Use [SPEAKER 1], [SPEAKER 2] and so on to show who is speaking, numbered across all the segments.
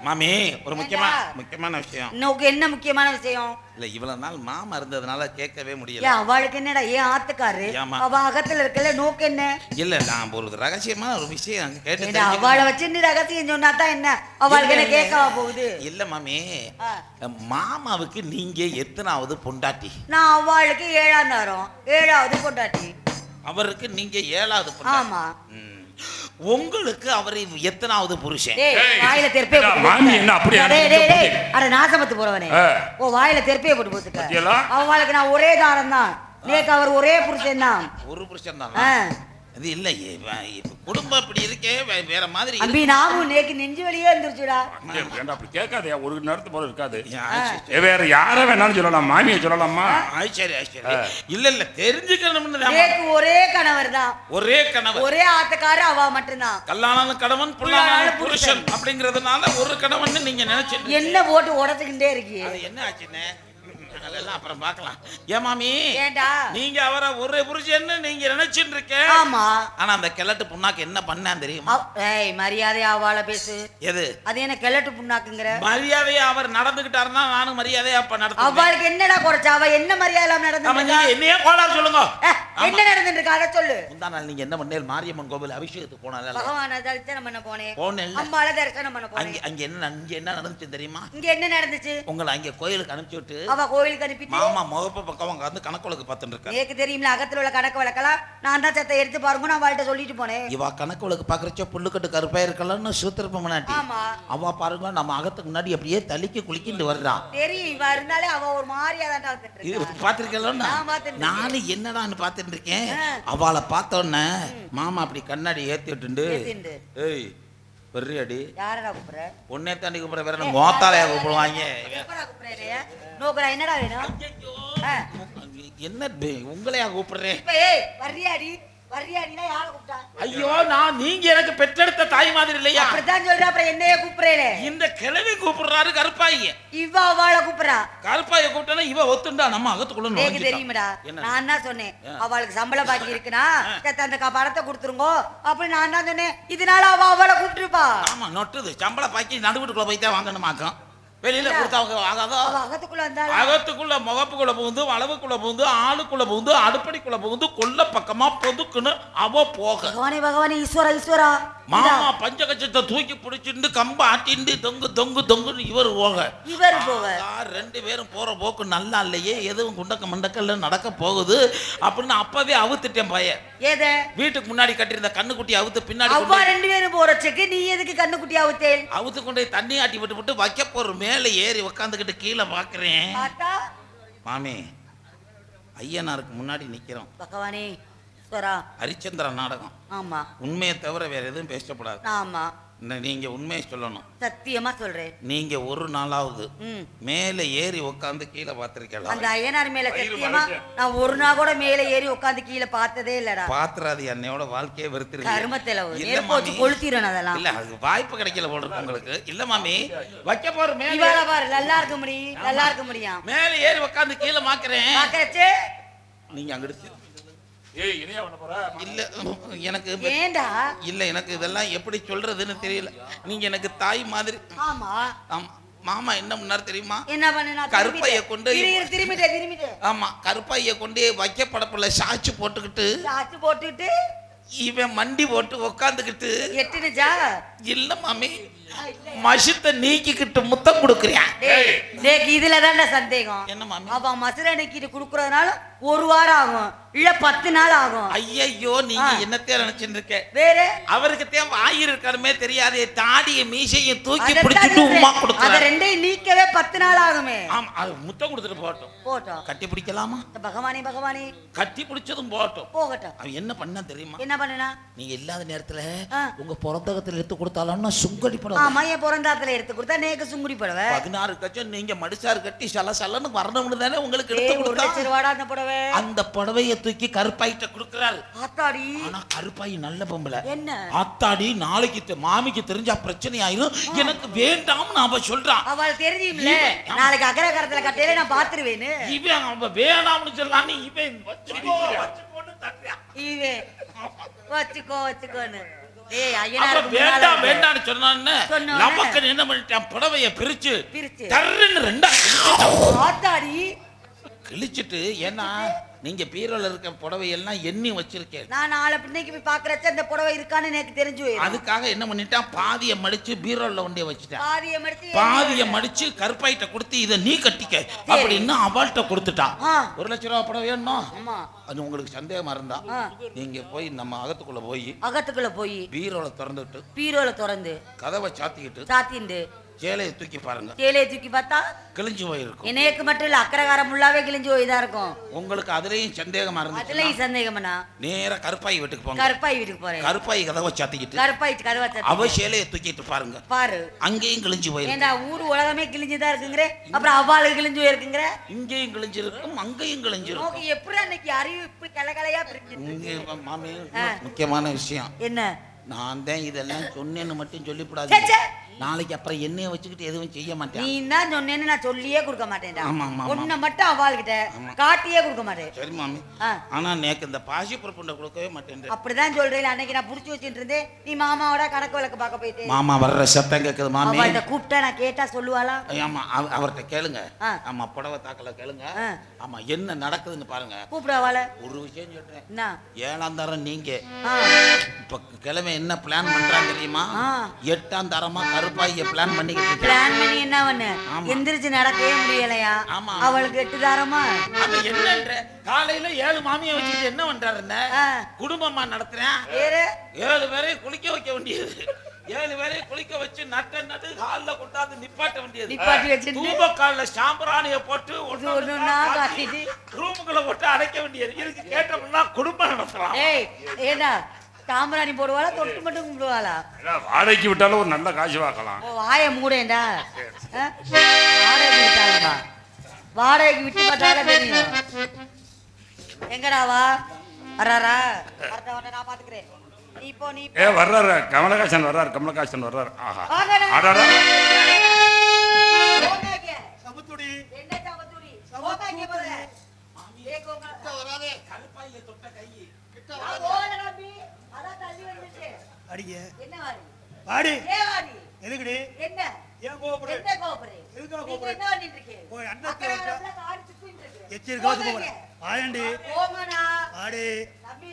[SPEAKER 1] மாமி ஒரு முக்கியமான விஷயம்.
[SPEAKER 2] உனக்கு என்ன முக்கியமான விஷயம்?
[SPEAKER 1] இல்ல இவ்வளவு நாள் மாமா இருந்ததுனால கேட்கவே முடியல.
[SPEAKER 2] அவளுக்கு என்னடா ஏன் ஆத்துக்காரு அவ அகத்துல இருக்கல நோக்கு என்ன?
[SPEAKER 1] இல்ல நான் ஒரு ரகசியமான ஒரு விஷயம் கேட்டு
[SPEAKER 2] அவளை வச்சு நீ ரகசியம் சொன்னாதான் என்ன அவளுக்கு என்ன கேட்கவா போகுது?
[SPEAKER 1] இல்ல மாமி, மாமாவுக்கு நீங்க எத்தனாவது பொண்டாட்டி?
[SPEAKER 2] நான் அவளுக்கு 7வது பொண்டாட்டி.
[SPEAKER 1] அவருக்கு நீங்க 7வது பொண்டாட்டி.
[SPEAKER 2] ஆமா.
[SPEAKER 1] உங்களுக்கு அவரை எத்தனாவது புருஷன்?
[SPEAKER 2] வாயில தெர்ப்பே
[SPEAKER 3] மாமி என்ன அப்படி
[SPEAKER 2] அட நாசமத்து போறவனே, ஓ வாயில தெர்ப்பே போட்டு போட்டுக்க. அவளுக்கு நான் ஒரே தாரம் தான், நேக்கு அவர் ஒரே புருஷன் தான்.
[SPEAKER 1] ஒரு புருஷன் தான். அது இல்ல குடும்பம் அப்படி இருக்கே வேற மாதிரி.
[SPEAKER 2] அம்பி நாவும் நேக்கு நெஞ்சு வலியே இருந்துச்சுடா.
[SPEAKER 3] அப்படி கேட்காதே, ஒரு நேரத்து போல இருக்காது. வேற யார வேணாலும் சொல்லலாம், மாமியை சொல்லலாமா?
[SPEAKER 1] சரி சரி. இல்ல தெரிஞ்சுக்கணும்னு.
[SPEAKER 2] நேக்கு ஒரே கணவர் தான்.
[SPEAKER 1] ஒரே கணவர், ஒரே
[SPEAKER 2] ஆத்துக்கார அவ மட்டும்தான்.
[SPEAKER 1] கல்லானாலும் கணவன் புல்லானாலும் புருஷன் அப்படிங்கறதுனால ஒரு கணவன் நீங்க நினைச்சிட்டு
[SPEAKER 2] என்ன போட்டு உடச்சுக்கிட்டே இருக்கீங்க?
[SPEAKER 1] அது என்ன ஆச்சுன்னு அதெல்லாம் அப்புறம் பார்க்கலாம். ஏன் மாமி,
[SPEAKER 2] ஏண்டா
[SPEAKER 1] நீங்க அவரை ஒரு புருஷன்னு நீங்க நினைச்சிட்டு இருக்க.
[SPEAKER 2] ஆமா.
[SPEAKER 1] ஆனா அந்த கிழட்டு புண்ணாக்கு என்ன பண்ணான் தெரியுமா?
[SPEAKER 2] ஏய் மரியாதையா அவளை பேசு.
[SPEAKER 1] எது
[SPEAKER 2] அது என்ன கிழட்டு புண்ணாக்குங்கற?
[SPEAKER 1] மரியாதையா அவர் நடந்துக்கிட்டாருன்னா நானும் மரியாதையா அப்ப நடந்து.
[SPEAKER 2] அவளுக்கு என்னடா குறைச்சா? அவ என்ன மரியாதை நடந்துருக்கா?
[SPEAKER 1] என்னையே கோளாறு சொல்லுங்க.
[SPEAKER 2] என்ன நடந்துருக்கு அத சொல்லு.
[SPEAKER 1] முந்தா நாள் நீங்க என்ன பண்ணீங்க? மாரியம்மன் கோவில் அபிஷேகத்துக்கு போனால
[SPEAKER 2] பகவான தரிசனம் பண்ண போனேன்.
[SPEAKER 1] போனேல்ல,
[SPEAKER 2] அம்பாள தரிசனம் பண்ண போனேன்.
[SPEAKER 1] அங்க என்ன நடந்துச்சு தெரியுமா?
[SPEAKER 2] இங்க என்ன நடந்துச்சு?
[SPEAKER 1] உங்களை அங்க கோயிலுக்கு அனுப்பிச்சு விட்டு
[SPEAKER 2] அவ கோயிலுக்கு அனுப்பிட்டு
[SPEAKER 1] மாமா முகப்ப பக்கம் வந்து கணக்கு வழக்கு பார்த்துட்டு இருக்கா.
[SPEAKER 2] எனக்கு தெரியும்ல அகத்துல உள்ள கணக்கு வழக்கலாம் நான் தான் சத்த எடுத்து பாருங்க நான் அவள்கிட்ட சொல்லிட்டு போனேன்.
[SPEAKER 1] இவ கணக்கு வழக்கு பாக்குறச்ச புல்லுக்கட்டு கருப்பா இருக்கலாம்னு சூத்திரப்ப முன்னாடி.
[SPEAKER 2] ஆமா.
[SPEAKER 1] அவ பாருங்க நம்ம அகத்துக்கு முன்னாடி அப்படியே தள்ளிக்கு குளிக்கிட்டு வர்றான்.
[SPEAKER 2] தெரியும், இவ இருந்தாலே அவ ஒரு மாதிரியா தான் வந்துட்டு இருக்கா.
[SPEAKER 1] இது பாத்திருக்கேன் நானும் என்னடான்னு பாத்துட்டு இருக்கேன். அவளை பார்த்த உடனே மாமா அப்படி கண்ணாடி ஏத்தி விட்டுண்டு, ஏய் பெரியடி
[SPEAKER 2] யாரடா கூப்பிடுற?
[SPEAKER 1] பொண்ணே தாண்டி கூப்பிடுற, வேற மோத்தாலையா கூப்பிடுவாங்க.
[SPEAKER 2] என்னடா வேணும்?
[SPEAKER 1] என்ன உங்களையா கூப்பிடுறேன்? ஐயோ நான் நீங்க எனக்கு பெற்றெடுத்த தாய் மாதிரி இல்லையா?
[SPEAKER 2] அப்படிதான் சொல்ற, அப்புறம் என்னைய கூப்பிடுறே?
[SPEAKER 1] இந்த கிழவி கூப்பிடுறாரு கருப்பாய.
[SPEAKER 2] இவ அவளை கூப்பிடுறா.
[SPEAKER 1] கருப்பாய கூப்பிட்டா இவ ஒத்துண்டா நம்ம அகத்துக்குள்ள
[SPEAKER 2] எனக்கு தெரியுமாடா. நான் தான் சொன்னேன் அவளுக்கு சம்பளம் பாக்கி இருக்குன்னா அந்த பணத்தை கொடுத்துருங்கோ அப்படின்னு நான் தான் சொன்னேன். இதனால அவ அவளை கூப்பிட்டுருப்பா.
[SPEAKER 1] ஆமா நொட்டுது சம்பள பாக்கி நடுவுக்குள்ள போய் தான் வாங்கணுமாக்கும். வெளியில கொடுத்தவங்க ஆகாதோ, அகத்துக்குள்ள முகப்புக்குள்ள புகுந்து அளவுக்குள்ள புகுந்து ஆளுக்குள்ள புகுந்து அடுப்படிக்குள்ள புகுந்து கொல்ல பக்கமா பொதுக்குன்னு அவ போக.
[SPEAKER 2] பகவானே ஈஸ்வரா
[SPEAKER 1] மாமா பஞ்சகச்சத்தை தூக்கி பிடிச்சிட்டு கம்ப ஆட்டிண்டு தொங்குன்னு இவர் போக. ரெண்டு பேரும் போற போக்கு நல்லா இல்லையே, எதுவும் குண்டக்க மண்டக்கல்ல நடக்க போகுது அப்படின்னு அப்பவே அவுத்துட்டேன் பையன். வீட்டுக்கு முன்னாடி கட்டிருந்த கண்ணுக்குட்டி அவுத்து பின்னாடி
[SPEAKER 2] ரெண்டு பேரும் போறச்சுக்கு நீ எதுக்கு கண்ணுக்குட்டி அவுத்தேன்?
[SPEAKER 1] அவுத்து கொண்டு தண்ணி ஆட்டி விட்டு வைக்க போற மேல ஏறி உக்காந்துக்கிட்டு கீழே பாக்குறேன். மாமி ஐயனாருக்கு முன்னாடி நிக்கிறோம்.
[SPEAKER 2] பகவானே
[SPEAKER 1] ஹரிச்சந்திர நாடகம்.
[SPEAKER 2] ஆமா.
[SPEAKER 1] உண்மையை தவிர வேற எதுவும் பேசப்படாது.
[SPEAKER 2] ஆமா.
[SPEAKER 1] நீங்க உண்மையை சொல்லணும்.
[SPEAKER 2] சத்தியமா சொல்றேன்.
[SPEAKER 1] நீங்க ஒரு நாளாவது மேல ஏறி உட்காந்து கீழே பாத்திருக்கலாம்?
[SPEAKER 2] அந்த ஐயனார் மேல சத்தியமா நான் ஒரு நாள் கூட மேல ஏறி உட்காந்து கீழே பார்த்ததே இல்லடா.
[SPEAKER 1] பாத்துறாது என்னையோட வாழ்க்கையை வெறுத்துருக்கு.
[SPEAKER 2] கருமத்தில கொளுத்திரணும் அதெல்லாம்.
[SPEAKER 1] இல்ல அது வாய்ப்பு கிடைக்கல போல இருக்கு உங்களுக்கு. இல்ல மாமி வைக்க போற மேல
[SPEAKER 2] இவள பாரு நல்லா இருக்க முடியும்
[SPEAKER 1] மேல ஏறி உட்காந்து கீழே மாக்குறேன். நீங்க அங்கிட்டு இல்ல எனக்கு
[SPEAKER 2] ஏண்டா
[SPEAKER 1] இல்ல எனக்கு இதெல்லாம் எப்படி சொல்றதுன்னு தெரியல. நீங்க எனக்கு தாய் மாதிரி.
[SPEAKER 2] ஆமா.
[SPEAKER 1] மாமா என்ன பண்ணாரு தெரியுமா?
[SPEAKER 2] என்ன பண்ணா?
[SPEAKER 1] கருப்பைய கொண்டு
[SPEAKER 2] திரும்பிட்டே.
[SPEAKER 1] ஆமா கருப்பைய கொண்டு வைக்கப்படப்புல சாச்சு போட்டுக்கிட்டு இவன் மண்டி போட்டு உக்காந்துக்கிட்டு
[SPEAKER 2] எட்டுனுச்சா?
[SPEAKER 1] இல்ல மாமி மசித்த நீக்கிக்கிட்டு முத்தம் கொடுக்குறியா?
[SPEAKER 2] இதுலதான் சந்தேகம்.
[SPEAKER 1] என்ன மாமி?
[SPEAKER 2] அவ மசுர நீக்கிட்டு குடுக்கறதுனால ஒரு வாரம் ஆகும் இல்ல 10 நாள் ஆகும்.
[SPEAKER 1] ஐயோ நீங்க என்னத்தைய நினைச்சுட்டு இருக்க?
[SPEAKER 2] வேற
[SPEAKER 1] அவருக்கு தேவை ஆயிருக்காருமே தெரியாதே, தாடிய மீசையை தூக்கி பிடிச்சிட்டு உமா கொடுக்க.
[SPEAKER 2] அத ரெண்டையும் நீக்கவே 10 நாள் ஆகுமே.
[SPEAKER 1] ஆமா அது முத்தம் கொடுத்துட்டு போட்டோம். கட்டி பிடிக்கலாமா?
[SPEAKER 2] பகவானே
[SPEAKER 1] கட்டி பிடிச்சதும் போகட்டும். அவன் என்ன பண்ணா தெரியுமா?
[SPEAKER 2] என்ன பண்ணனா?
[SPEAKER 1] நீங்க இல்லாத நேரத்துல உங்க பிறந்தகத்துல எடுத்து கொடுத்தாலும் சுங்கடி படம்.
[SPEAKER 2] ஆமா என் பிறந்தாத்துல எடுத்து கொடுத்தா நேக்கு சுங்குடி படவே
[SPEAKER 1] 16 கச்சம் நீங்க மடிசாரு கட்டி சலன்னு வரணும்னு தானே உங்களுக்கு எடுத்து கொடுத்தா.
[SPEAKER 2] அந்த புடவை
[SPEAKER 1] அந்த புடவையை தூக்கி கருப்பாயிட்ட கொடுக்கறாரு.
[SPEAKER 2] ஆத்தாடி.
[SPEAKER 1] ஆனா கருப்பாயி நல்ல பொம்பளை.
[SPEAKER 2] என்ன
[SPEAKER 1] ஆத்தாடி நாளைக்கு மாமிக்கு தெரிஞ்சா பிரச்சனை ஆயிரும், எனக்கு வேண்டாம்னு அவ சொல்றான்.
[SPEAKER 2] அவள் தெரியும்ல நாளைக்கு அகரகரத்துல கட்டையில நான் பாத்துருவேன்னு.
[SPEAKER 1] இவன் அவ வேண்டாம்னு சொல்லானே இவன் வச்சுக்கோன்னு தட்டுறான்.
[SPEAKER 2] இவன் வச்சுக்கோன்னு டேய்
[SPEAKER 1] அப்ப
[SPEAKER 2] ஐயனாருக்கு
[SPEAKER 1] வேண்டாம்
[SPEAKER 2] முன்னால
[SPEAKER 1] வேண்டாம்னு சொன்னான்னு
[SPEAKER 2] சொன்னோனே.
[SPEAKER 1] நமக்கு என்ன பண்ணிட்டான், புடவைய பிரிச்சு
[SPEAKER 2] பிரிச்சு.
[SPEAKER 1] தர்றன்னு ரெண்டா
[SPEAKER 2] ஆத்தாடி
[SPEAKER 1] கிழிச்சிட்டு, ஏன்னா நீங்க பீரோல இருக்க புடவை எல்லாம் எண்ணி வச்சிருக்கேன்.
[SPEAKER 2] நான் நாளை பின்னைக்கு போய் பாக்குறச்ச அந்த புடவை இருக்கான்னு எனக்கு தெரிஞ்சு போயிடும்.
[SPEAKER 1] அதுக்காக என்ன பண்ணிட்டான், பாதியை மடிச்சு பீரோல கொண்டே வச்சுட்டான்.
[SPEAKER 2] பாதியை
[SPEAKER 1] மடிச்சு கருப்பாயிட்ட கொடுத்து இதை நீ கட்டிக்க அப்படின்னு அவள்கிட்ட கொடுத்துட்டான்.
[SPEAKER 2] ஆ.
[SPEAKER 1] 1 லட்சம் ரூபாய் புடவை வேணும்.
[SPEAKER 2] ஆமா.
[SPEAKER 1] அது உங்களுக்கு சந்தேகமா இருந்தா நீங்க போய் நம்ம அகத்துக்குள்ள போய் பீரோல திறந்து கதவை சாத்திட்டு சேலையை தூக்கி பாருங்க.
[SPEAKER 2] சேலையை தூக்கி பார்த்தா
[SPEAKER 1] கிழிஞ்சு போயிருக்கும்.
[SPEAKER 2] எனக்கு மட்டும் இல்ல, அக்கரகாரம் ஃபுல்லாவே கிழிஞ்சு போய்தான் இருக்கும்.
[SPEAKER 1] உங்களுக்கு அதுலயும் சந்தேகமா இருந்துச்சு,
[SPEAKER 2] அதுலயும் சந்தேகம்னா
[SPEAKER 1] நேரா கருப்பாய் வீட்டுக்கு போங்க.
[SPEAKER 2] கருப்பாய் வீட்டுக்கு போறேன்.
[SPEAKER 1] கருப்பாய் கதவை சாத்திக்கிட்டு
[SPEAKER 2] கதவை
[SPEAKER 1] அவ சேலையை தூக்கிட்டு பாருங்க.
[SPEAKER 2] பாரு,
[SPEAKER 1] அங்கேயும் கிழிஞ்சு போயிருக்கு.
[SPEAKER 2] ஏண்டா ஊரு உலகமே கிழிஞ்சுதான் இருக்குங்கற, அப்புறம் அவ்வாளுக்கு கிழிஞ்சு போயிருக்குங்கற.
[SPEAKER 1] இங்கேயும் கிழிஞ்சிருக்கும், அங்கேயும் கிழிஞ்சிருக்கும்.
[SPEAKER 2] ஓகே, எப்படி அன்னைக்கு அறிவு இப்படி கலகலையா பிரிஞ்சிருக்கு.
[SPEAKER 1] மாமி, முக்கியமான விஷயம்
[SPEAKER 2] என்ன,
[SPEAKER 1] நான் தான் இதெல்லாம் சொன்னேன்னு மட்டும் சொல்லிவிடாது. நாளைக்கு அப்புறம் என்னைய வச்சுக்கிட்டு எதுவும் செய்ய மாட்டேன்.
[SPEAKER 2] நீ தான் சொன்னேன்னு நான் சொல்லியே கொடுக்க மாட்டேன்டா.
[SPEAKER 1] ஆமா ஆமா.
[SPEAKER 2] ஒன்ன மட்டும் அவாள்கிட்ட காட்டியே கொடுக்க மாட்டேன்.
[SPEAKER 1] சரி மாமி. ஆனா நேக்கு இந்த பாசி பருப்புண்ட கொடுக்கவே மாட்டேன்.
[SPEAKER 2] அப்படிதான் சொல்றேன். அன்னைக்கு நான் புடிச்சு வச்சிட்டு இருந்தேன், நீ மாமாவோட கணக்கு வழக்கு பார்க்க போயிட்டு.
[SPEAKER 1] மாமா வர்ற சத்தம் கேக்குது மாமி.
[SPEAKER 2] அவள்கிட்ட கூப்பிட்டா நான் கேட்டா சொல்லுவாளா?
[SPEAKER 1] ஆமா, அவர்கிட்ட கேளுங்க. ஆமா, புடவை தாக்கல கேளுங்க. ஆமா, என்ன நடக்குதுன்னு பாருங்க.
[SPEAKER 2] கூப்பிடுவாள.
[SPEAKER 1] ஒரு விஷயம் சொல்றேன்.
[SPEAKER 2] என்ன?
[SPEAKER 1] 7ஆம் தரம் நீங்க இப்ப கிழமை என்ன பிளான் பண்றாங்க தெரியுமா? 8ஆம் தரமா கருப்பாயிய பிளான் பண்ணிக்கிட்டு
[SPEAKER 2] பிளான் பண்ணி என்ன பண்ணு, எந்திரிச்சு நடக்கவே முடியலையா? அவளுக்கு 8 தாரமா?
[SPEAKER 1] அது என்னன்ற காலையில 7 மாமியை வச்சுக்கிட்டு என்ன பண்றாருன்னு குடும்பமா நடத்துறேன். 7 பேரையும் குளிக்க வைக்க வேண்டியது. 7 பேரையும் குளிக்க வச்சு நட்டு கால்ல கொண்டாந்து நிப்பாட்ட வேண்டியது.
[SPEAKER 2] நிப்பாட்டி வச்சு
[SPEAKER 1] தூப கால்ல சாம்பிராணிய போட்டு
[SPEAKER 2] ஒண்ணா காட்டிட்டு
[SPEAKER 1] ரூமுக்குள்ள போட்டு அடைக்க வேண்டியது. இதுக்கு கேட்டோம்னா குடும்பம் நடத்தலாம்.
[SPEAKER 2] ஏய், ஏடா சாம்பிராணி போடுவாளா, தொட்டு மட்டும் கும்பிடுவாளா?
[SPEAKER 3] வாடகைக்கு விட்டாலும் ஒரு நல்ல காசு வாக்கலாம்.
[SPEAKER 2] வாய மூடேண்டா. வாடகைக்கு விட்டாளா? வாடகைக்கு விட்டு பார்த்தாலே தெரியும். எங்கடாவா வர்றாரா? நான் பாத்துக்கிறேன். நீ போ.
[SPEAKER 3] வர்றாரு கமலஹாசன் வர்றாரு. ஆஹா, ஆடாடா.
[SPEAKER 2] சமுத்துடி என்ன சமுத்துடி? சமுத்துடி போறே. வராதே. கல்பாயில தொட்ட கை. கிட்ட வராதே. நம்பி அத தள்ளி வந்துச்சு. அடிங்க. என்ன வாடி? வாடி. வாடி. எதுக்குடி? என்ன? ஏன் கோபப்படுற? என்ன கோபப்படுற? எதுக்கு கோபப்படுற? என்ன பண்ணிட்டு இருக்கே? போய் அண்ணத்தை வச்சா காரி சுத்திட்டு இருக்கு. எச்சிர் காசு போற. வாயண்டி. போங்கடா. வாடி. நம்பி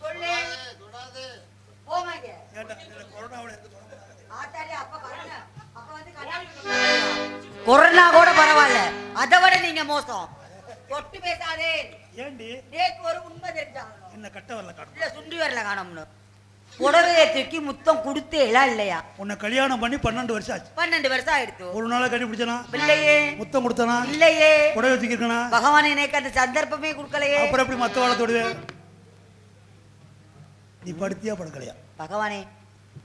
[SPEAKER 2] சொல்லு. தொடாதே. போங்க. ஏண்டா இந்த கொரோனாவோட எந்த தொடர்பு? ஆத்தாடி அப்ப வரங்க. அப்ப வந்து கண்ணாடி கொரோனா கூட பரவாயில்ல, அதை விட நீங்க மோசம். தொட்டு பேசாதே. ஏண்டி? நேக்கு ஒரு உண்மை தெரிஞ்சாகணும். என்ன கட்ட வரல காணும், இல்ல சுண்டி வரல காணும்னு புடவையை தூக்கி முத்தம் கொடுத்தேலா இல்லையா? உன்னை கல்யாணம் பண்ணி 12 வருஷம் ஆச்சு. 12 வருஷம் ஆயிடுச்சு. ஒரு நாளா கட்டி பிடிச்சனா? இல்லையே. முத்தம் கொடுத்தனா? இல்லையே. புடவை தூக்கி இருக்கனா? பகவான் எனக்கு அந்த சந்தர்ப்பமே கொடுக்கலையே. அப்புறம் எப்படி மத்த வாழ தொடுவே? நீ படுத்தியா படுக்கலையா? பகவானே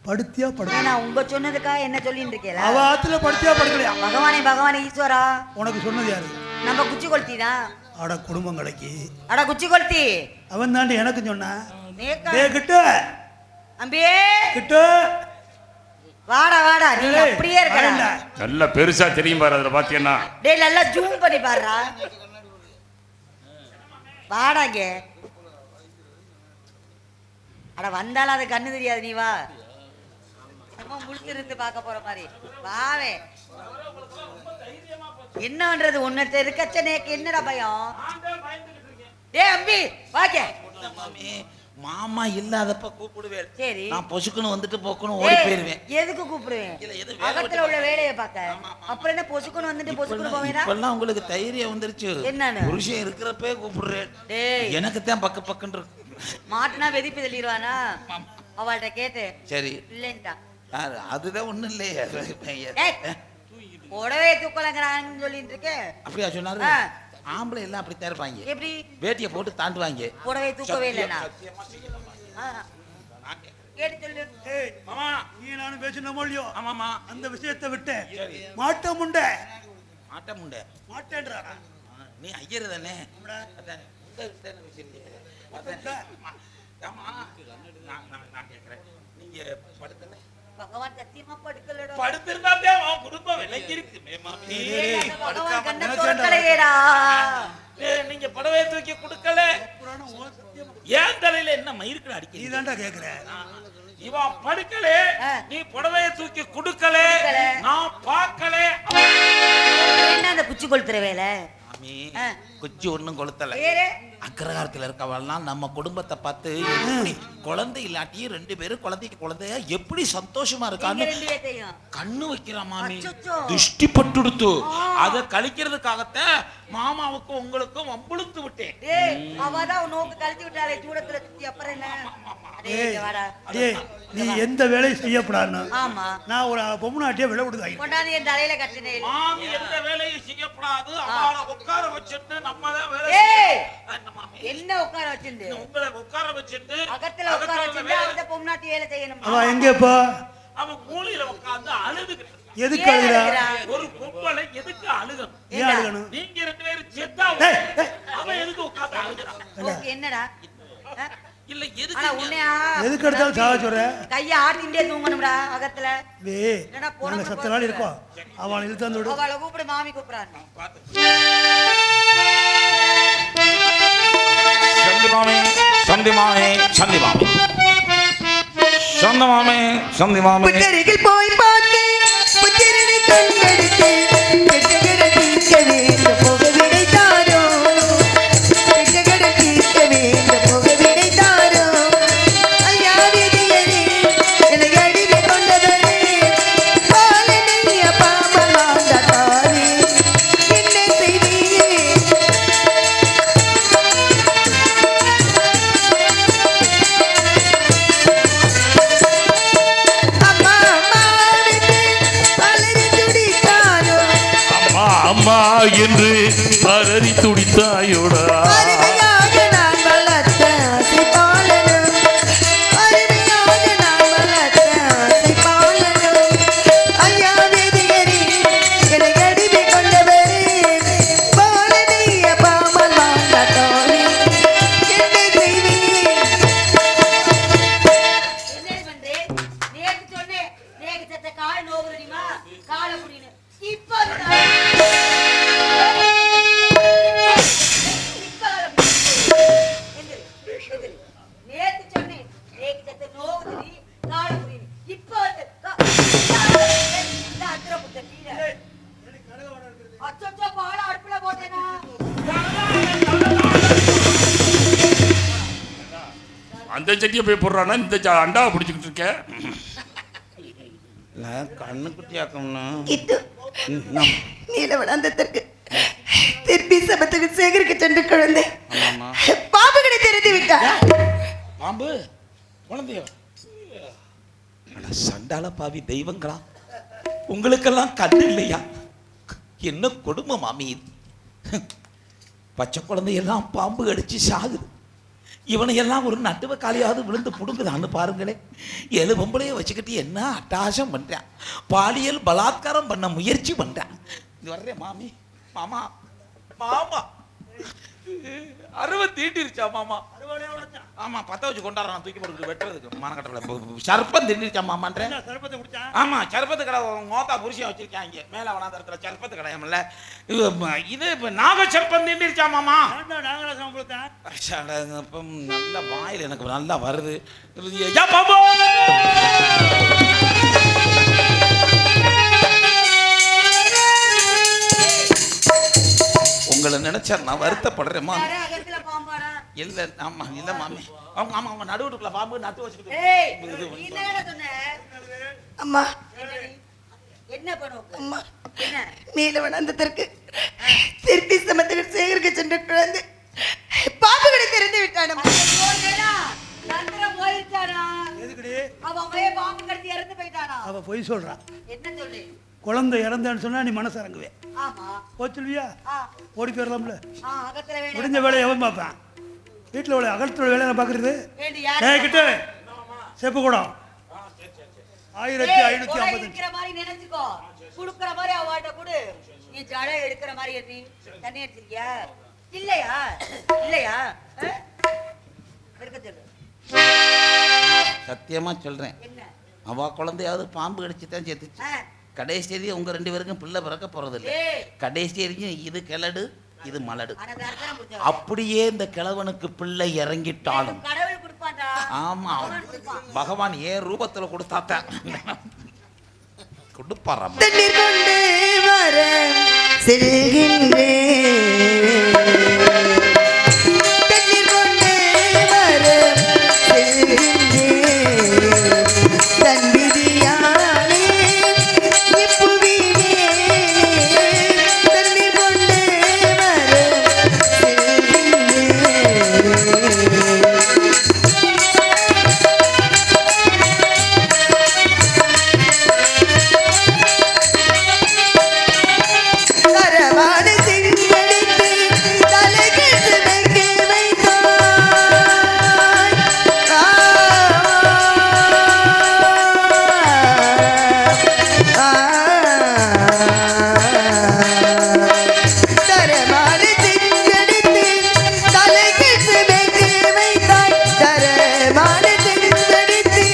[SPEAKER 2] படுத்தியா படுக்கலையா? நான் உங்க சொன்னதுக்கா என்ன சொல்லிட்டு இருக்கேன்? அவ ஆத்துல படுத்தியா படுக்கலையா? பகவானே ஈஸ்வரா உனக்கு சொன்னது யாரு? நம்ம குச்சி கொளுத்தி தான். அட குடும்பம் கலைக்கு. அட குச்சி கொளுத்தி அவன் தாண்டி எனக்கு சொன்னான். கிட்ட அம்பியே கிட்ட வாடா நீ அப்படியே இருக்கடா.
[SPEAKER 3] நல்ல பெருசா தெரியும் பாரு, அதுல பாத்தீங்கன்னா.
[SPEAKER 2] டேய் நல்லா ஜூம் பண்ணி பாருடா. வாடாங்க. அட வந்தாலும் அது கண்ணு தெரியாது, நீ வா. நம்ம முழுத்திருந்து பார்க்க போற மாதிரி வாவே. என்ன பண்றது, உன்னிட்ட இருக்கச்ச நேக்கு என்னடா பயம்? டேய் அம்பி வாக்க.
[SPEAKER 1] மாமா இல்லாதப்ப கூப்பிடுவேன்.
[SPEAKER 2] சரி,
[SPEAKER 1] நான் பொசுக்குன்னு வந்துட்டு போக்குன்னு ஓடி போயிருவேன்.
[SPEAKER 2] எதுக்கு கூப்பிடுவேன்? அகத்துல உள்ள வேலையை பார்க்க. அப்புறம் என்ன பொசுக்குன்னு வந்துட்டு பொசுக்குன்னு போவேனா?
[SPEAKER 1] இப்பெல்லாம் உங்களுக்கு தைரியம் வந்துருச்சு.
[SPEAKER 2] என்னன்னு?
[SPEAKER 1] புருஷன் இருக்கிறப்பே கூப்பிடுறேன்.
[SPEAKER 2] டேய்
[SPEAKER 1] எனக்கு தான் பக்கன்னு இருக்கு.
[SPEAKER 2] மாட்டினா வெதிப்பு தள்ளிடுவானா? அவள்கிட்ட கேட்டேன்.
[SPEAKER 1] சரி
[SPEAKER 2] இல்லைன்ட்டா.
[SPEAKER 1] அதுதான் ஒண்ணும் இல்லையே.
[SPEAKER 2] புடவையை தூக்கலங்கிறாங்கன்னு சொல்லிட்டு இருக்கேன்.
[SPEAKER 1] அப்படியா சொன்னாரு? ஆம்பளை எல்லாம் அப்படித்தான் இருப்பாங்க.
[SPEAKER 2] எப்படி?
[SPEAKER 1] வேட்டியை போட்டு தாண்டுவாங்க.
[SPEAKER 2] புடவை தூக்கவே இல்லைன்னா கேட்டு சொல்லு.
[SPEAKER 1] மாமா
[SPEAKER 4] நீ நானும் பேசினோமோ இல்லையோ?
[SPEAKER 1] ஆமாமா.
[SPEAKER 4] அந்த விஷயத்தை விட்டு மாட்ட முண்டை
[SPEAKER 1] மாட்டேன்றாரா? நீ ஐயர் தானே? நீங்க படுத்தல
[SPEAKER 2] பகவான் சத்தியமா படுக்கலடா.
[SPEAKER 1] படுத்திருந்தாலே அவன் குடும்பம் விலகி இருக்கு.
[SPEAKER 2] பகவான் கண்ண தோக்கலையேடா.
[SPEAKER 1] நீங்க புடவையை தூக்கி கொடுக்கல. ஏன் தலையில என்ன மயிருக்குன்னு அடிக்க?
[SPEAKER 4] நீ தான்டா கேக்குற.
[SPEAKER 1] இவன் படுக்கலே, நீ புடவைய தூக்கி குடுக்கலே, நான் பார்க்கலே.
[SPEAKER 2] என்ன அந்த குச்சி கொளுத்துற வேலை?
[SPEAKER 1] மாமி, குச்சி ஒண்ணும் கொளுத்தல.
[SPEAKER 2] வேற
[SPEAKER 1] அக்ரஹாரத்துல இருக்கவெல்லாம் நம்ம குடும்பத்தை பார்த்து எப்படி குழந்தை இல்லாட்டியும் 2 பேரும் குழந்தைக்கு குழந்தையா எப்படி சந்தோஷமா இருக்கான்னு
[SPEAKER 2] நீங்க 2 பேத்தையும்
[SPEAKER 1] கண்ணு வைக்கிறா மாமி.
[SPEAKER 2] அச்சச்சோ.
[SPEAKER 1] திருஷ்டி பட்டுடுத்து. அதை கழிக்கிறதுக்காகத்தான் மாமாவுக்கும் உங்களுக்கும் வம்புழுத்து விட்டேன்.
[SPEAKER 2] டேய் அவதான் நோக்கு கழட்டி விட்டாளே தூரத்துல சுத்தி, அப்புறம் என்ன? டேய் இங்க வாடா.
[SPEAKER 4] டேய் நீ எந்த வேலையும் செய்யப்படாதுன்னு
[SPEAKER 2] ஆமா
[SPEAKER 4] நான் ஒரு பொம்முநாட்டிய விலை கொடுத்தாங்க.
[SPEAKER 2] கொண்டாந்து என் தலையில கட்டினே.
[SPEAKER 1] மாமி எந்த வேலையும் செய்யப்படாது. அவளை உட்கார வச்சுட்டு நம்ம தான் வேலை
[SPEAKER 2] ஏய்
[SPEAKER 1] செய்யணும். மாமி,
[SPEAKER 2] என்ன உட்கார வச்சிருந்து?
[SPEAKER 1] உங்களை உட்கார வச்சுட்டு
[SPEAKER 2] அகத்துல உட்கார வச்சிருந்து அந்த பொம்னாட்டி வேலை செய்யணும்.
[SPEAKER 4] அவன் எங்க இப்போ?
[SPEAKER 1] அவன் மூலையில உட்கார்ந்து அழுதுகிட்டு இருக்கான்.
[SPEAKER 4] எதுக்கு அழுகிறா?
[SPEAKER 1] ஒரு பொம்பளை எதுக்கு அழுகணும்?
[SPEAKER 4] ஏன் அழுகணும்?
[SPEAKER 1] நீங்க 2 பேரும் செத்தா அவன் எதுக்கு உட்கார்ந்து அழுகிறான்?
[SPEAKER 2] ஓகே, என்னடா?
[SPEAKER 1] இல்ல
[SPEAKER 2] ஆனா
[SPEAKER 1] எதுக்கு
[SPEAKER 2] உன்னையா
[SPEAKER 4] எதுக்கு எடுத்தாலும் சாக சொல்ற?
[SPEAKER 2] கைய ஆட்டிண்டே தூங்கணும்டா அகத்துல. என்னடா போன
[SPEAKER 4] நாங்க 10 நாள் இருக்கோம். அவன் இழுத்து வந்து விடு.
[SPEAKER 2] அவளை கூப்பிடு, மாமி கூப்பிடுறாங்க.
[SPEAKER 1] சந்தி மாமே, சந்தி மாமே, சந்தி மாமே, சந்தி மாமே, சந்தி மாமே.
[SPEAKER 5] புத்தரிகள் போய் பார்த்து புத்திரனை கண்டெடுத்து பெற்றகட தீர்க்க வேண்டும் போக விடைத்தாரோ பெற்றகட தீர்க்க வேண்டும் போக விடைத்தாரோ ஐயா விதியரே என்னை அடிமை கொண்டவரே பாலனைய பாமமாந்த தாரே என்ன செய்வீரே அம்மா
[SPEAKER 6] அம்மா என்று அலறி துடித்தாயோடா.
[SPEAKER 5] அருமையாக நான் வளர்த்த ஆசைப்பாலனும் அருமையாக நான் வளர்த்த ஆசைப்பாலனும் ஐயா வேதியரே என்னை அடிமை கொண்டவரே பாலனைய பாமல் வாழ்ந்தாத்தோரே என்ன செய்வீர்
[SPEAKER 2] என்ன பண்றே? நேத்து சொன்னேன், நேக்கு செத்த கால் நோவுறடிமா, காலை புடின்னு. இப்ப அதுதான். இப்ப காலை புடின்னு. எந்திரி, எந்திரி. நேத்து சொன்னேன், நேக்கு செத்த நோவுறடி, காலை புடின்னு. இப்ப வந்து இந்த அத்திர புத்த கீழே. அச்சச்சோ, பாலை அடுப்புல போட்டேனா?
[SPEAKER 3] அந்த சட்டியை போய் போடுறானா இந்த அண்டாவை பிடிச்சிக்கிட்டு இருக்க.
[SPEAKER 1] கண்ணு குட்டியாக்கம்னா
[SPEAKER 5] இது நீலவனந்தத்திற்கு திருப்பி சபத்துக்கு சேகரிக்க சென்று குழந்தை பாம்புகளை திறந்து விட்டார்.
[SPEAKER 1] பாம்பு குழந்தையோ? சண்டால பாவி தெய்வங்களா, உங்களுக்கெல்லாம் கண்ணு இல்லையா? என்ன கொடுமை மாமி இது. பச்சை குழந்தையெல்லாம் பாம்பு கடிச்சு சாகுது. இவனை எல்லாம் ஒரு நட்டுவ காலியாவது விழுந்து புடுங்குதான்னு பாருங்களேன். 7 பொம்பளைய வச்சுக்கிட்டு என்ன அட்டாசம் பண்றான். பாலியல் பலாத்காரம் பண்ண முயற்சி பண்றான். இது வர்றேன் மாமி. மாமா மாமா 60 தீண்டிருச்சா மாமா? ஆமா, 10 வச்சு கொண்டாடுறான் தூக்கி போட்டு வெட்டுறதுக்கு மானக்கட்டல. சர்ப்பம் திண்டிருச்சா மாமான்றேன்.
[SPEAKER 4] சர்பத்தை குடிச்சா?
[SPEAKER 1] ஆமா, சர்பத்து கடை மோத்தா புருஷன் வச்சிருக்காங்க மேல வனாந்தரத்துல. சர்பத்து கடையாமல்ல இது இப்ப நாக சர்ப்பம் திண்டிருச்சா மாமா?
[SPEAKER 4] நாங்களா சம்பளத்தான்.
[SPEAKER 1] நல்ல வாயில் எனக்கு நல்லா வருது. யா பாபு! உங்களை நினைச்சா நான் வருத்தப்படுறேம்மா.
[SPEAKER 2] யாரா அகத்துல பாம்பாடா?
[SPEAKER 1] இல்ல ஆமா, இல்ல மாமி. அவங்க ஆமா, அவங்க நடுவுக்குள்ள பாம்பு நட்டு வச்சுக்கிட்டு.
[SPEAKER 2] ஏய், நீ என்னடா சொன்ன?
[SPEAKER 5] அம்மா
[SPEAKER 2] என்ன பண்ணுவோம்?
[SPEAKER 5] அம்மா
[SPEAKER 2] என்ன?
[SPEAKER 5] நீலவனந்தத்திற்கு திருப்பி சமத்துக்கு சேகரிக்க சென்ற குழந்தை பாம்புகளை திறந்து விட்டான்.
[SPEAKER 2] சந்திரன் போயிருச்சானா?
[SPEAKER 4] எதுக்குடி?
[SPEAKER 2] அவன் போய் பாம்பு கடிச்சு இறந்து போயிட்டானா?
[SPEAKER 4] அவ பொய் சொல்றா.
[SPEAKER 2] என்ன சொல்லு?
[SPEAKER 4] குழந்தை இறந்தான்னு சொன்னா நீ மனசு இறங்குவே.
[SPEAKER 2] ஆமா.
[SPEAKER 4] போச்சுல்வியா?
[SPEAKER 2] ஆ,
[SPEAKER 4] ஓடி போயிடலாம்ல.
[SPEAKER 2] அகத்துல
[SPEAKER 4] முடிஞ்ச வேலையை எவன் பார்ப்பான்? வீட்டில் உள்ள அகலத்தோட வேலையை பார்க்கறது.
[SPEAKER 2] வேண்டி யாரு?
[SPEAKER 4] கிட்ட செப்பு கூடம் 1555.
[SPEAKER 2] இருக்கிற மாதிரி நினைச்சுக்கோ. குடுக்குற மாதிரி அவட்ட கொடு. நீ ஜடை எடுக்கிற மாதிரி நீ தண்ணி எடுத்திருக்கியா? இல்லையா? இல்லையா? எடுக்க சொல்லு.
[SPEAKER 1] சத்தியமா சொல்றேன்,
[SPEAKER 2] என்ன?
[SPEAKER 1] அவ குழந்தையாவது பாம்பு கடிச்சு தான் செத்துச்சு.
[SPEAKER 2] ஆ,
[SPEAKER 1] கடைசி உங்க 2 பேருக்கும் பிள்ளை பிறக்க போறதில்லை.
[SPEAKER 2] ஏய்,
[SPEAKER 1] கடைசி வரைக்கும் இது கிளடு இது மலடு.
[SPEAKER 2] ஆனா தர்சனம் புடிச்சவன்.
[SPEAKER 1] அப்படியே இந்த கிழவனுக்கு பிள்ளை இறங்கிட்டாலும்
[SPEAKER 2] கடவுள் கொடுப்பான்டா.
[SPEAKER 1] ஆமா பகவான் ஏன் ரூபத்துல கொடுத்தாத்தான் கொடுப்பாராம்.
[SPEAKER 5] தண்ணீர் கொண்டு வர செல்கின்றேன், தண்ணீர் கொண்டு வர செல்கின்றேன், தன் விதியானே இப்புவியிலே தண்ணீர் கொண்டு வர செல்கின்றேன். தரமான செங்கடித்து தலைகட்டு வைக்க வைத்தாய். தரமான செங்கடித்து தலைகட்டு வைக்க வைத்தாய். தரமான செங்கடித்து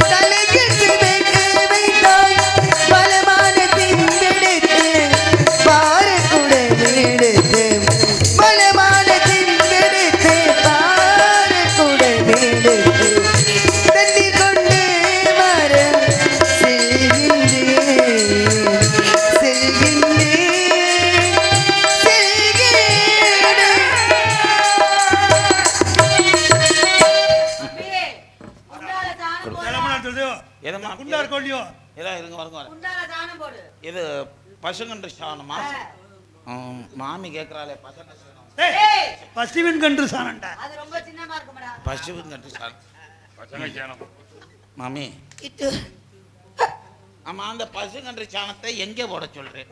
[SPEAKER 5] தலைகட்டு வைக்க வைத்தாய். பலமான செங்கடித்து பாரக்குடன் எடுத்து, பலமான செங்கடித்து பாரக்குடன் எடுத்து, தண்ணீர் கொண்டு வர செல்கின்றேன், செல்கின்றேன், செல்கின்றேன்.
[SPEAKER 2] தம்பி, குண்டால சாணம் போடு.
[SPEAKER 4] கிளம்புனா சொல்லியோ
[SPEAKER 1] எதம்மா
[SPEAKER 4] குண்டார் கொல்லியோ
[SPEAKER 1] எல்லாம் இருங்க வருங்க வரேன்.
[SPEAKER 2] குண்டால சாணம் போடு.
[SPEAKER 1] இது பசுங்கன்று சாணமா?
[SPEAKER 2] ஆ.
[SPEAKER 1] மாமி கேட்கறாளே பசுங்க சாணம்.
[SPEAKER 2] ஏய்,
[SPEAKER 4] பசிவின் கன்று சாணண்டா.
[SPEAKER 2] அது ரொம்ப சின்னமா இருக்கும்டா.
[SPEAKER 1] பசுங்கன்று சாணம்.
[SPEAKER 3] பசங்க சேனம்
[SPEAKER 1] மாமி
[SPEAKER 5] இது
[SPEAKER 1] ஆமா அந்த பசுங்கன்று சாணத்தை எங்கே போட சொல்றேன்?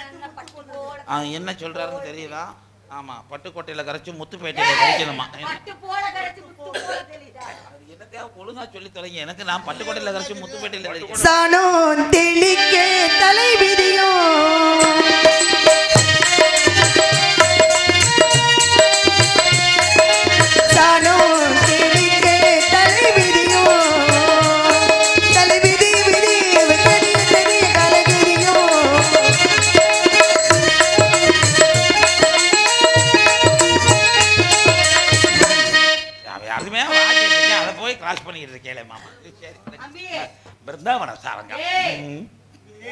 [SPEAKER 2] என்ன பட்டு போட.
[SPEAKER 1] என்ன சொல்றாருன்னு தெரியல. ஆமா பட்டுக்கோட்டையில கரைச்சு முத்துப்பேட்டையில கரைக்கணுமா?
[SPEAKER 2] பட்டு போட கரைச்சு முத்து போட தெரியுதா?
[SPEAKER 1] என்ன தேவை ஒழுங்கா சொல்லி தொலைங்க. எனக்கு நான் பட்டுக்கோட்டையில கரைச்சு முத்துப்பேட்டையில கரைக்கணும்.
[SPEAKER 5] சாணம் தெளிக்க தலைவிதியோ, சாணம் தெளிக்க தலைவிதியோ, தலைவிதி விதி பெரிய பெரிய கலகிதியோ.
[SPEAKER 1] யாருமே வாங்கிட்டு அதை போய் கிராஸ் பண்ணிட்டு இருக்கேன் மாமா. சரி
[SPEAKER 2] தம்பி,
[SPEAKER 1] பிருந்தாவனம் சாரங்க.
[SPEAKER 2] ஏய்.
[SPEAKER 1] ம்.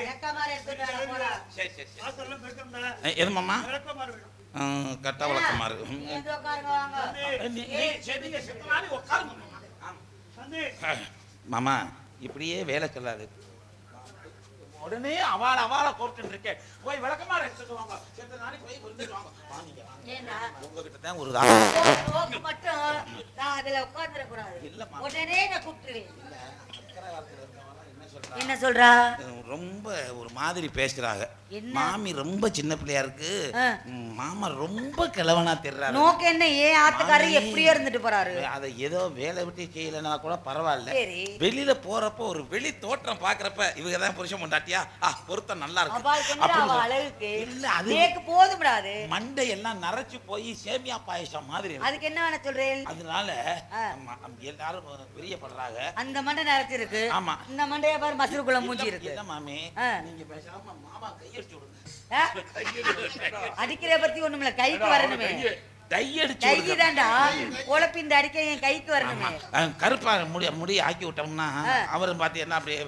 [SPEAKER 2] ஏக்கா மாதிரி எடுத்துட்டு வர போடா.
[SPEAKER 1] சரி சரி சரி.
[SPEAKER 4] வாசல்ல பெருக்கம்டா.
[SPEAKER 1] எது மாமா?
[SPEAKER 4] விளக்கமாறு வேணும்.
[SPEAKER 1] கட்ட வழக்கமா இருக்கு.
[SPEAKER 2] நீ வந்து உட்காருங்க வாங்க.
[SPEAKER 1] நீங்க செத்தனாலே உட்காருங்க மாமா. ஆமா.
[SPEAKER 4] சந்தி,
[SPEAKER 1] மாமா இப்படியே வேலை சொல்லாது. உடனே அவாள கூப்பிட்டு இருக்கேன். போய் விளக்கமா எடுத்துட்டு வாங்க. செத்தனாலே போய் விருந்துட்டு வாங்க. வாங்க வாங்க.
[SPEAKER 2] ஏன்னா
[SPEAKER 1] உங்ககிட்ட தான் ஒரு
[SPEAKER 2] நோக்கு மட்டும் நான் அதுல உட்கார்ந்துட கூடாது.
[SPEAKER 1] இல்லம்மா.
[SPEAKER 2] உடனே நான் கூப்பிட்டுருவேன்.
[SPEAKER 1] அக்கறை காலத்துல இருக்கவங்க என்ன சொல்றாங்க?
[SPEAKER 2] என்ன சொல்றா?
[SPEAKER 1] ரொம்ப ஒரு மாதிரி பேசுறாங்க.
[SPEAKER 2] என்ன?
[SPEAKER 1] மாமி ரொம்ப சின்ன பிள்ளையா இருக்கு.
[SPEAKER 2] ஆ.
[SPEAKER 1] மாமா ரொம்ப கிழவனா தெரியறாரு.
[SPEAKER 2] நோக்கு என்ன? ஏன் ஆத்துக்காரர் எப்படியோ இருந்துட்டு போறாரு.
[SPEAKER 1] அதை ஏதோ வேலை விட்டு செய்யலைன்னா கூட பரவாயில்ல.
[SPEAKER 2] சரி.
[SPEAKER 1] வெளியில போறப்போ ஒரு வெளி தோற்றம் பாக்குறப்ப இவங்க தான் புருஷன் பொண்டாட்டியா பொருத்தம் நல்லா இருக்கு
[SPEAKER 2] அவளுக்கு என்ன
[SPEAKER 1] அப்படின்னு
[SPEAKER 2] அவ
[SPEAKER 1] சொல்லி-
[SPEAKER 2] அழகுக்கு?
[SPEAKER 1] இல்ல அது
[SPEAKER 2] நேக்கு போதும்டாது.
[SPEAKER 1] மண்டை எல்லாம் நரைச்சு போய் சேமியா பாயசம் மாதிரி இருக்கு.
[SPEAKER 2] அதுக்கு என்ன வேணா சொல்றேன்?
[SPEAKER 1] அதனால
[SPEAKER 2] ஆ.
[SPEAKER 1] எல்லாரும் பிரியப்படுறாங்க.
[SPEAKER 2] அந்த மண்டை நிறைச்சிருக்கு.
[SPEAKER 1] ஆமா.
[SPEAKER 2] இந்த மண்டைய பாரு மசூர் குளம் மூஞ்சி இருக்கு.
[SPEAKER 1] இல்ல மாமி
[SPEAKER 2] ஆ.
[SPEAKER 1] நீங்க பேசாம மாமா கையடிச்சு விடுங்க.
[SPEAKER 2] ஆ? அடிக்கிற பத்தி ஒண்ணுமில்ல, கைக்கு வரணுமே.
[SPEAKER 1] டையடிச்சு
[SPEAKER 2] கை
[SPEAKER 1] விடுங்க.
[SPEAKER 2] தான்டா உழப்பி இந்த அடிக்க என் கைக்கு வரணுமே.
[SPEAKER 1] கருப்பா முடிய ஆக்கி விட்டோம்னா
[SPEAKER 2] ஆ.
[SPEAKER 1] அவரும் பாத்தீங்கன்னா அப்படியே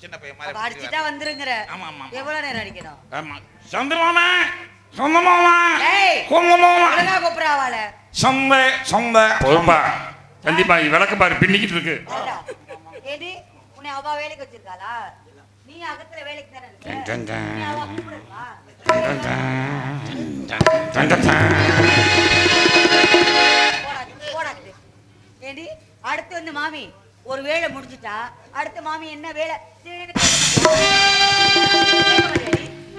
[SPEAKER 1] சின்ன பையன்
[SPEAKER 2] அப்ப
[SPEAKER 1] மாதிரி
[SPEAKER 2] அடிச்சுட்டா வந்துருங்கிற.
[SPEAKER 1] ஆமா, ஆமா, ஆமா.
[SPEAKER 2] எவ்வளவு நேரம் அடிக்கணும்?
[SPEAKER 1] ஆமா சொந்தமாமா சொந்தமாமா
[SPEAKER 2] ஏய்,
[SPEAKER 1] சொந்தமாமா
[SPEAKER 2] ஒழுங்கா கூப்பிடுறாவால.
[SPEAKER 1] சொந்த
[SPEAKER 3] போதும்பா. கண்டிப்பா விளக்கு பாரு பின்னிக்கிட்டு இருக்கு.
[SPEAKER 2] ஏடி உன்னை அவ வேலைக்கு வச்சிருக்காளா? நீ அகத்துல வேலைக்கு தானே இருக்க?
[SPEAKER 3] Done done done.
[SPEAKER 2] நீ அவ கூப்பிடுறா. போடாது. ஏடி அடுத்து வந்து மாமி ஒரு வேலை முடிஞ்சுட்டா அடுத்து மாமி என்ன வேலை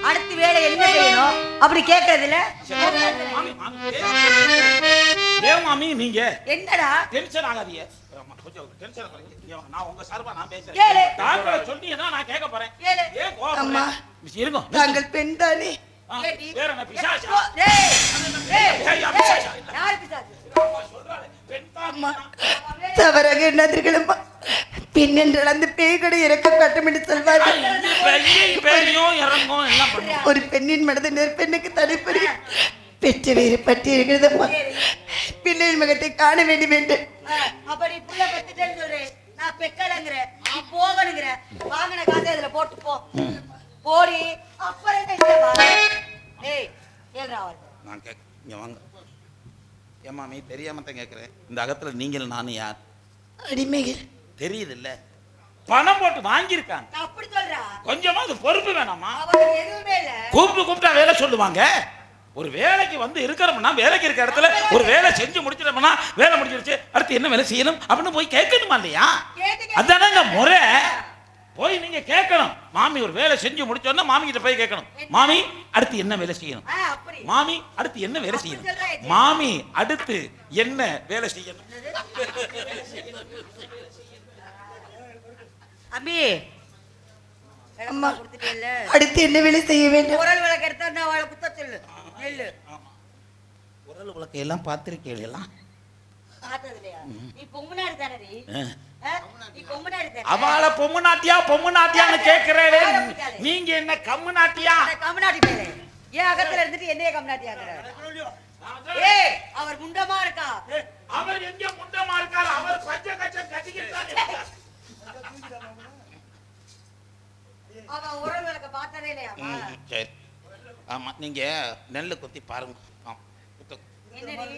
[SPEAKER 2] அடுத்து வேலை என்ன செய்யணும் அப்படி கேட்கறது இல்ல.
[SPEAKER 1] ஏன் மாமி நீங்க
[SPEAKER 2] என்னடா
[SPEAKER 1] டென்ஷன் ஆகாதீங்க. கொஞ்சம் டென்ஷன் ஆகாதீங்க. நான் உங்க சார்பா நான்
[SPEAKER 2] கேளு.
[SPEAKER 1] பேசுறேன். தாங்க சொன்னீங்கன்னா நான் கேட்க போறேன்.
[SPEAKER 2] கேளு.
[SPEAKER 1] ஏன் கோவப்படுறீங்க?
[SPEAKER 5] அம்மா.
[SPEAKER 1] இருங்க.
[SPEAKER 5] தாங்கள் பெண் தானே?
[SPEAKER 1] ஆ,
[SPEAKER 2] ஏடி.
[SPEAKER 1] வேற என்ன பிசாசா?
[SPEAKER 2] டேய், டேய்,
[SPEAKER 1] ஏய், யா,
[SPEAKER 2] டேய்,
[SPEAKER 1] பிசாசா.
[SPEAKER 2] யாரு பிசாசு?
[SPEAKER 1] சொல்றாரு பெண் தான்.
[SPEAKER 5] அம்மா தவறாக எண்ணாதீர்களம்மா. பெண் என்றால் அந்த பேய்கடை இறக்க கட்டும் என்று சொல்வார்கள்.
[SPEAKER 1] பெரியும் இறங்கும் எல்லாம் பண்ணுவோம்.
[SPEAKER 5] ஒரு பெண்ணின் மனதை நெற்பெண்ணுக்கு தனிப்பெரிய பெற்ற வேறு பற்றி இருக்கிறதம்மா. பிள்ளையின் முகத்தை காண வேண்டும் என்று.
[SPEAKER 2] அப்படி புள்ள பெத்துட்டேன்னு சொல்றேன். நான் பெக்கலங்கிறேன். நீ போகணுங்கிற. வாங்கின காசை இதுல போட்டு போ. போடி. அப்புறம் என்ன செய்வா? ஏய், ஏழ்ரா அவள்.
[SPEAKER 1] நான் இங்க வாங்க. ஏம்மா நீ தெரியாம தான் கேட்குறேன். இந்த அகத்துல நீங்கள் நானும் யார்
[SPEAKER 5] அடிமைகள்.
[SPEAKER 1] தெரியுது இல்ல? பணம் போட்டு வாங்கியிருக்காங்க.
[SPEAKER 2] நான் அப்படி சொல்றா.
[SPEAKER 1] கொஞ்சமா அது பொறுப்பு வேணாமா?
[SPEAKER 2] அவளுக்கு எதுவுமே இல்ல.
[SPEAKER 1] கூப்பிட்டா வேலை சொல்லுவாங்க. ஒரு வேலைக்கு வந்து இருக்கிறோம்னா வேலைக்கு இருக்க இடத்துல ஒரு வேலை செஞ்சு முடிச்சிட்டோம்னா வேலை முடிஞ்சிருச்சு, அடுத்து என்ன வேலை செய்யணும் அப்படின்னு போய் கேட்கணுமா இல்லையா? அதானங்க முறை. போய் நீங்க கேட்கணும். மாமி ஒரு வேலை செஞ்சு முடிச்சோன்னா மாமி கிட்ட போய் கேட்கணும். மாமி அடுத்து என்ன வேலை செய்யணும்?
[SPEAKER 2] அப்படி.
[SPEAKER 1] மாமி அடுத்து என்ன வேலை செய்யணும்? மாமி அடுத்து என்ன வேலை செய்யணும்?
[SPEAKER 2] அம்மி
[SPEAKER 5] அம்மா,
[SPEAKER 2] கொடுத்துட்டேல்ல.
[SPEAKER 5] அடுத்து என்ன வேலை செய்ய வேண்டும்?
[SPEAKER 2] குரல் விளக்கு எடுத்தா நான் அவளை குத்த சொல்லு. நெல்லு
[SPEAKER 1] குரல் விளக்கு எல்லாம் பார்த்திருக்கேன் எல்லாம்.
[SPEAKER 2] பார்த்தது இல்லையா? நீ பொம்முனாடி தானே நீ? நீ பொம்முனாடி தானே?
[SPEAKER 1] அவளை பொம்மு நாட்டியான்னு கேட்கிறேன். நீங்க என்ன கம்மு நாட்டியா?
[SPEAKER 2] கம்முனாட்டி பேரு. ஏன் அகத்துல இருந்துட்டு என்னைய கம்முனாட்டி ஆக்குற? ஏய், அவர் முண்டமா இருக்கா.
[SPEAKER 1] அவர் எங்க முண்டமா இருக்காரு? அவர் பச்சை கச்சம் கட்டிக்கிட்டாரு.
[SPEAKER 2] அவன் உறவு விளக்க பார்த்ததே இல்லையா?
[SPEAKER 1] சரி, ஆமா நீங்க நெல்லு குத்தி பாருங்க.
[SPEAKER 2] என்ன நீ